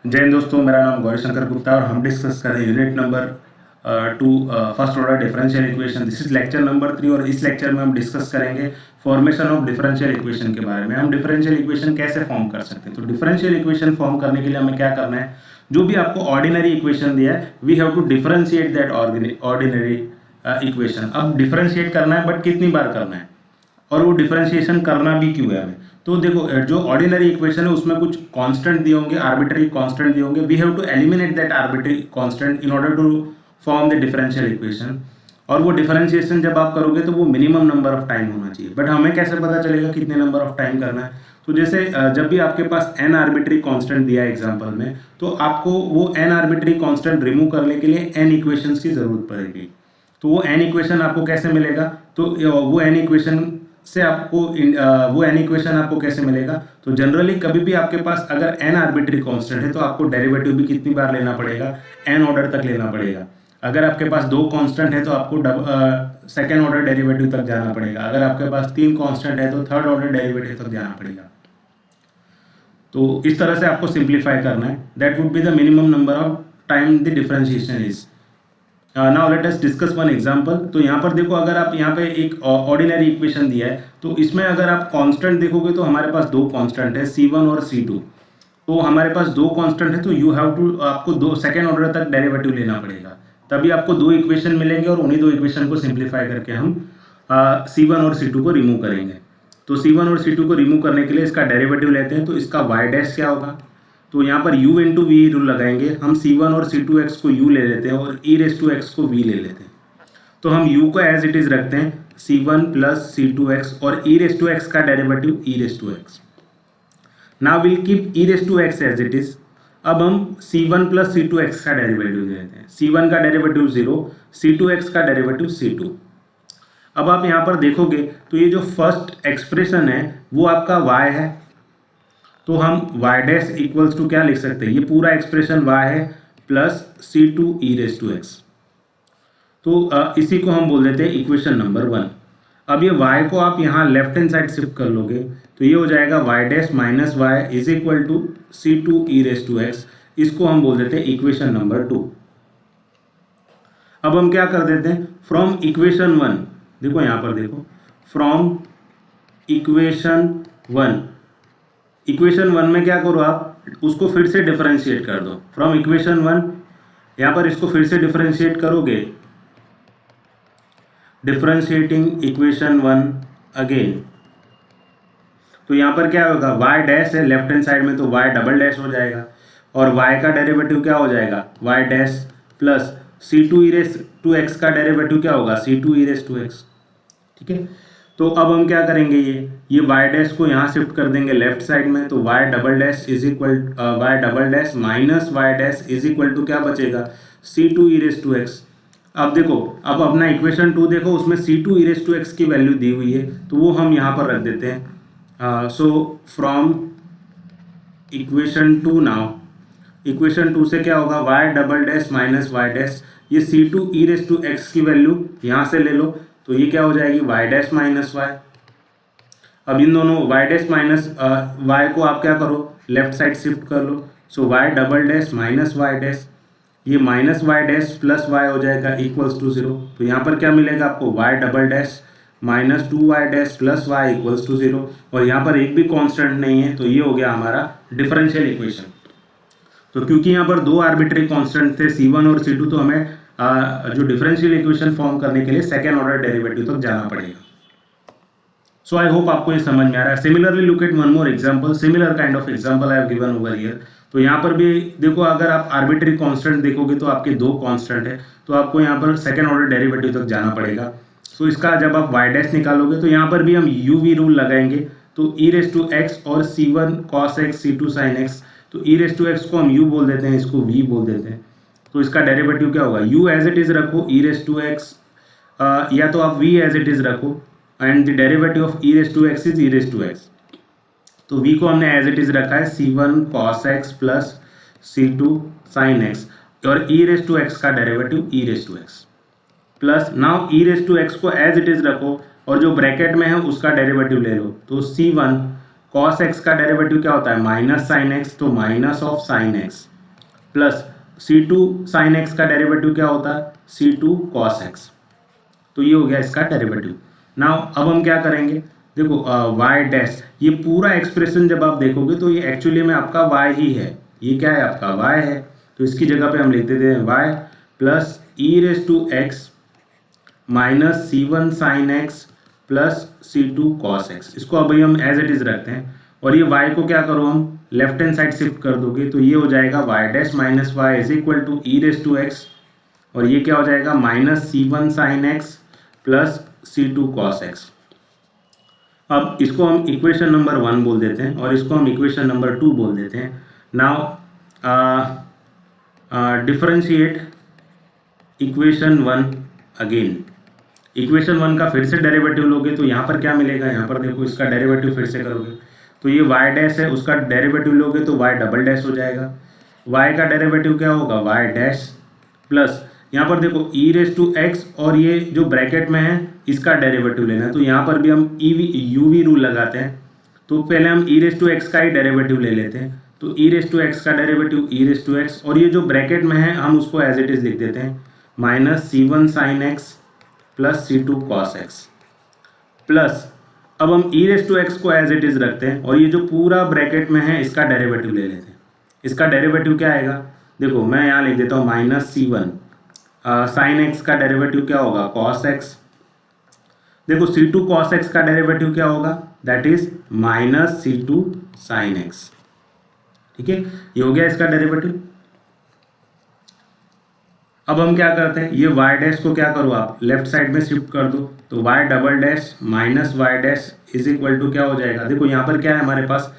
जय हिंद दोस्तों, मेरा नाम गौरी शंकर गुप्ता और हम डिस्कस कर रहे हैं unit number 2 first order differential equation. This is lecture number 3 और इस लेक्चर में हम डिस्कस करेंगे फॉर्मेशन ऑफ डिफरेंशियल इक्वेशन के बारे में। हम डिफरेंशियल इक्वेशन कैसे फॉर्म कर सकते हैं। तो डिफरेंशियल इक्वेशन फॉर्म करने के लिए हमें क्या करना है, जो भी आपको ऑर्डिनरी इक्वेशन दिया है we have to differentiate that ordinary equation. अब डिफरेंशिएट करना है, बट कितनी बार करना है और वो डिफरेंशिएशन करना भी क्यों है हमें। तो देखो, जो ऑर्डिनरी इक्वेशन है उसमें कुछ कांस्टेंट दिए होंगे, आर्बिट्ररी कांस्टेंट दिए होंगे। We have to eliminate that arbitrary constant in order to form the differential equation. और वो डिफरेंशिएशन जब आप करोगे तो वो मिनिमम नंबर ऑफ टाइम होना चाहिए। बट हमें कैसे पता चलेगा कितने नंबर ऑफ टाइम करना है। तो जैसे जब भी आपके पास n आर्बिट्ररी कांस्टेंट दिया है एग्जांपल में, तो आपको वो n आर्बिट्ररी कांस्टेंट रिमूव करने के लिए n इक्वेशंस की जरूरत पड़ेगी। तो वो n इक्वेशन आपको कैसे मिलेगा, तो वो n इक्वेशन से आपको वो n इक्वेशन आपको कैसे मिलेगा। तो जनरली कभी भी आपके पास अगर n आर्बिट्ररी कांस्टेंट है तो आपको डेरिवेटिव भी कितनी बार लेना पड़ेगा, n ऑर्डर तक लेना पड़ेगा। अगर आपके पास 2 कांस्टेंट है तो आपको सेकेंड ऑर्डर डेरिवेटिव तक जाना पड़ेगा। अगर आपके पास 3 कांस्टेंट है तो थर्ड ऑर्डर डेरिवेटिव तक जाना पड़ेगा। तो इस तरह से आपको सिंप्लीफाई करना है। That would be the minimum number of time the differentiation is. Now let us discuss one example. तो यहाँ पर देखो, अगर आप यहाँ पे एक ऑर्डिनरी इक्वेशन दिया है तो इसमें अगर आप कांस्टेंट देखोगे तो हमारे पास 2 कांस्टेंट है C1 और C2। तो हमारे पास 2 कांस्टेंट है तो यू हैव टू आपको 2 सेकेंड ऑर्डर तक डेरिवेटिव लेना पड़ेगा, तभी आपको 2 इक्वेशन मिलेंगे और उन्हीं 2 इक्वेशन को सिंप्लीफाई करके हम C1 और C2 को रिमूव करेंगे। तो C1 और C2 को रिमूव करने के लिए इसका डेरिवेटिव लेते हैं। तो इसका y डैश क्या होगा, तो यहाँ पर u इंटू वी रूल लगाएंगे। हम C1 और C2x को u ले लेते हैं और e रेस टू एक्स को v ले लेते हैं। तो हम u को एज इट इज रखते हैं C1 प्लस C2x और e रेस टू एक्स का derivative e raise to x. Now will keep e raise to x as it is. अब हम C1 प्लस C2x का डेरिवेटिव ले लेते हैं। C1 का डेरिवेटिव 0, C2x का डेरिवेटिव C2। अब आप यहाँ पर देखोगे तो ये जो फर्स्ट एक्सप्रेशन है वो आपका y है। तो हम y डैश इक्वल्स टू क्या लिख सकते हैं, ये पूरा एक्सप्रेशन y है plus C2 e raise to x. तो इसी को हम बोल देते हैं इक्वेशन नंबर 1। अब ये y को आप यहाँ लेफ्ट हैंड साइड शिफ्ट कर लोगे तो ये हो जाएगा y dash minus y is equal to C2 e raise to x. इसको हम बोल देते हैं इक्वेशन नंबर 2। अब हम क्या कर देते हैं, फ्रॉम इक्वेशन 1, देखो यहाँ पर देखो, फ्रॉम इक्वेशन 1, इक्वेशन 1 में क्या करो, आप उसको फिर से डिफरेंशिएट कर दो। फ्रॉम इक्वेशन 1 यहाँ पर इसको फिर से डिफरेंशिएट करोगे, डिफरेंशिएटिंग इक्वेशन 1 अगेन। तो यहाँ पर क्या होगा, y डैश है लेफ्ट हैंड साइड में तो y डबल डैश हो जाएगा और y का डेरिवेटिव क्या हो जाएगा, y dash plus C2 e raise to x का डेरिवेटिव क्या होगा, C2 e raise to x. ठीक है, तो अब हम क्या करेंगे, ये y डैश को यहाँ शिफ्ट कर देंगे लेफ्ट साइड में। तो y double dash is equal y double dash minus y dash is equal to क्या बचेगा, C2 e raise to x. अब देखो, अब अपना इक्वेशन 2 देखो, उसमें C2 e raise to x की वैल्यू दी हुई है तो वो हम यहाँ पर रख देते हैं। So from equation 2 now, equation 2 से क्या होगा, y double dash minus y dash, ये C2 e raise to x की वैल्यू यहाँ से ले लो तो ये क्या हो जाएगी, y डैश माइनस y। अब इन दोनों y डैश माइनस y को आप क्या करो, लेफ्ट साइड शिफ्ट कर लो। So y double dash minus y dash, ये minus y dash plus y हो जाएगा इक्वल्स टू 0। तो यहाँ पर क्या मिलेगा आपको, y double dash minus 2y dash plus y equals to 0। और यहाँ पर एक भी कांस्टेंट नहीं है तो ये हो गया हमारा डिफरेंशियल इक्वेशन। तो क्योंकि यहाँ पर 2 आर्बिट्ररी कांस्टेंट थे C1 और C2, तो हमें जो डिफरेंशियल इक्वेशन फॉर्म करने के लिए सेकेंड ऑर्डर डेरिवेटिव तक जाना पड़ेगा। सो आई होप आपको ये समझ में आ रहा है। Similarly look at one more example, similar kind of example I have given over here. तो यहाँ पर भी देखो, अगर आप आर्बिट्ररी कांस्टेंट देखोगे तो आपके 2 कांस्टेंट है तो आपको यहाँ पर सेकेंड ऑर्डर डेरिवेटिव तक जाना पड़ेगा। सो इसका जब आप y डैश निकालोगे तो यहाँ पर भी हम u v रूल लगाएंगे। तो e रेस टू एक्स और C1 cos x C2 sin x, तो e रेस टू एक्स को हम u बोल देते हैं, इसको v बोल देते हैं। तो इसका डेरिवेटिव क्या होगा, u एज इट इज रखो, e रेस टू एक्स, या तो आप v एज इट इज रखो and the derivative of e raise to x is e raise to x. तो v को हमने एज इट इज रखा है C1 cos x plus C2 sin x और e रेस टू एक्स का derivative e raise to x plus, now e raise to x को as it is रखो और जो ब्रैकेट में है उसका डेरिवेटिव ले लो। तो C1 कॉस एक्स का डेरिवेटिव क्या होता है माइनस साइन एक्स, तो minus of sine x plus C2 sine x का डेरिवेटिव क्या होता है C2 कॉस एक्स। तो ये हो गया इसका डेरिवेटिव। नाउ अब हम क्या करेंगे, देखो वाई डैश, ये पूरा एक्सप्रेशन जब आप देखोगे तो ये एक्चुअली में आपका वाई ही है, ये क्या है आपका वाई है, तो इसकी जगह पे हम लिख देते हैं y plus e raise to x minus C1 sine x plus C2 cos x. इसको अभी हम एज इट इज रखते हैं और ये y को क्या करो हम लेफ्ट हैंड साइड शिफ्ट कर दोगे तो ये हो जाएगा y dash minus y is equal to e raise to x और ये क्या हो जाएगा minus C1 sine x plus C2 cos x. अब इसको हम इक्वेशन नंबर 1 बोल देते हैं और इसको हम इक्वेशन नंबर 2 बोल देते हैं। Now differentiate equation 1 again. Equation 1 का फिर से डेरिवेटिव लोगे तो यहाँ पर क्या मिलेगा, यहाँ पर देखो इसका डेरिवेटिव फिर से करोगे तो ये y डैश है, उसका डेरिवेटिव लोगे तो y डबल डैश हो जाएगा। y का डेरिवेटिव क्या होगा y डैश प्लस यहाँ पर देखो e रेस टू x और ये जो ब्रैकेट में है इसका डेरिवेटिव लेना है, तो यहाँ पर भी हम यूवी रूल लगाते हैं। तो पहले हम e रेस टू x का ही डेरिवेटिव ले लेते हैं, तो e रेस टू x का derivative e raise to x और ये जो ब्रैकेट में है हम उसको एज इट इज लिख देते हैं minus C1 sine x plus C2 cos x plus अब हम ई रेस टू एक्स को एज इट इज रखते हैं और ये जो पूरा ब्रैकेट में है इसका डेरिवेटिव ले लेते हैं। इसका डेरिवेटिव क्या आएगा, देखो मैं यहाँ लिख देता हूँ माइनस C1 साइन एक्स का डेरिवेटिव क्या होगा कॉस एक्स, देखो C2 कॉस एक्स का डेरिवेटिव क्या होगा that is minus C2 sine x. ठीक है, ये हो गया इसका डेरिवेटिव। अब हम क्या करते हैं, ये y डैश को क्या करो आप लेफ्ट साइड में शिफ्ट कर दो तो y double dash minus Y dash is equal to क्या हो जाएगा, देखो यहाँ पर क्या है हमारे पास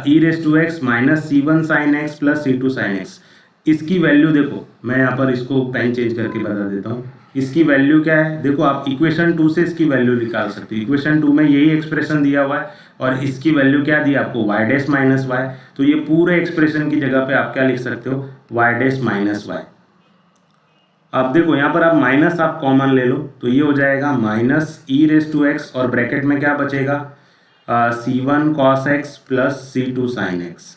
e raise to x minus C1 sine x plus C2 sine x. इसकी वैल्यू देखो मैं यहाँ पर इसको पेन चेंज करके बता देता हूँ, इसकी वैल्यू क्या है, देखो आप इक्वेशन 2 से इसकी वैल्यू निकाल सकते हो। इक्वेशन 2 में यही एक्सप्रेशन दिया हुआ है और इसकी वैल्यू क्या दी आपको y डैश माइनस वाई, तो ये पूरे एक्सप्रेशन की जगह पे आप क्या लिख सकते हो y डैश माइनस वाई। अब देखो यहाँ पर आप माइनस आप कॉमन ले लो तो ये हो जाएगा minus e raise to x और ब्रैकेट में क्या बचेगा C1 cos x plus C2 sine x.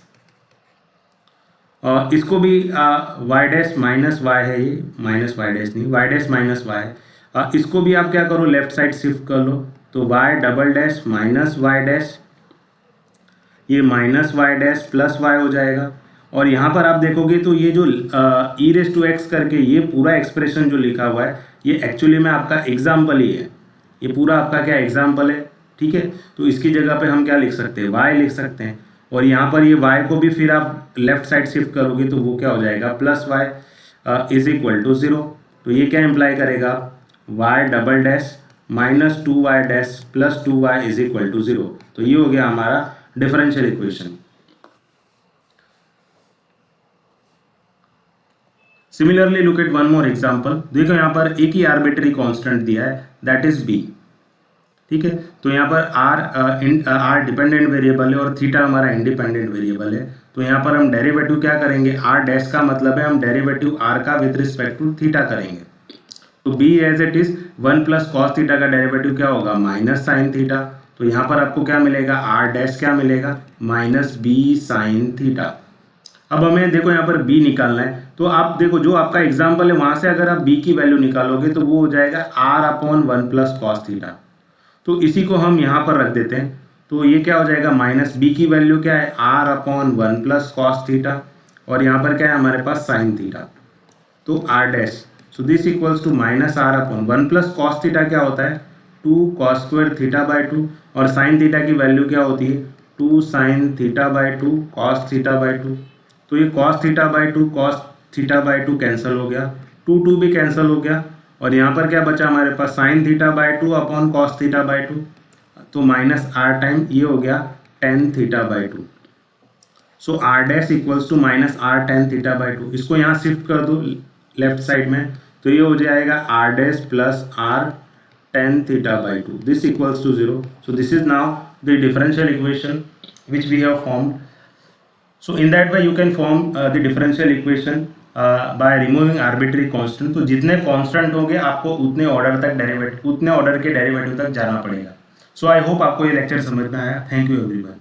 इसको भी y डैश माइनस वाई है, ये माइनस वाई डैश नहीं y डैश माइनस वाई, इसको भी आप क्या करो लेफ्ट साइड शिफ्ट कर लो तो y double dash minus Y dash, ये minus Y dash plus Y हो जाएगा। और यहाँ पर आप देखोगे तो ये जो ई रेस टू एक्स करके ये पूरा एक्सप्रेशन जो लिखा हुआ है ये एक्चुअली में आपका एग्जाम्पल ही है, ये पूरा आपका क्या एग्जाम्पल है। ठीक है, तो इसकी जगह पे हम क्या लिख सकते हैं y लिख सकते हैं और यहाँ पर ये y को भी फिर आप लेफ्ट साइड शिफ्ट करोगे तो वो क्या हो जाएगा plus y is equal to 0। तो ये क्या इम्प्लाई करेगा y double dash minus 2y dash plus 2y is equal to 0। तो ये हो गया हमारा differential equation. Similarly look at one more example, देखो यहाँ पर एक ही आर्बिट्री कांस्टेंट दिया है दैट इज b। ठीक है, तो यहाँ पर r डिपेंडेंट वेरिएबल है और थीटा हमारा इंडिपेंडेंट वेरिएबल है। तो यहाँ पर हम डेरिवेटिव क्या करेंगे, r डैश का मतलब है हम डेरिवेटिव r का विद रिस्पेक्ट टू थीटा करेंगे। तो b as it is 1 plus cos theta का डेरिवेटिव क्या होगा माइनस साइन थीटा। तो यहाँ पर आपको क्या मिलेगा r डैश क्या मिलेगा माइनस b साइन थीटा। अब हमें देखो यहाँ पर b निकालना है तो आप देखो जो आपका एग्जाम्पल है वहां से अगर आप b की वैल्यू निकालोगे तो वो हो जाएगा r upon 1 plus cos theta. तो इसी को हम यहाँ पर रख देते हैं तो ये क्या हो जाएगा माइनस b की वैल्यू क्या है r upon 1 plus cos theta और यहाँ पर क्या है हमारे पास साइन थीटा तो r dash. So this equals to minus r upon 1 plus cos theta क्या होता है 2 कॉस स्क्वायर थीटा बाई 2 और साइन थीटा की वैल्यू क्या होती है 2 sign theta by 2 cos theta by 2। तो ये cos theta by 2 cos theta by 2 cancel हो गया, 2 भी कैंसिल हो गया और यहाँ पर क्या बचा हमारे पास sine theta by 2 upon cos theta by 2 तो माइनस r टाइम ये हो गया tan theta by 2। So r dash equals to minus r tan theta by 2। इसको यहाँ शिफ्ट कर दो लेफ्ट साइड में तो ये हो जाएगा r dash plus r tan theta by 2 this equals to 0। So this is now the differential equation which we have formed. So in that way you can form the differential equation by removing arbitrary constant। तो जितने constant होंगे आपको उतने order के derivative तक जाना पड़ेगा। सो I hope आपको ये लेक्चर समझ में आया। Thank you everyone.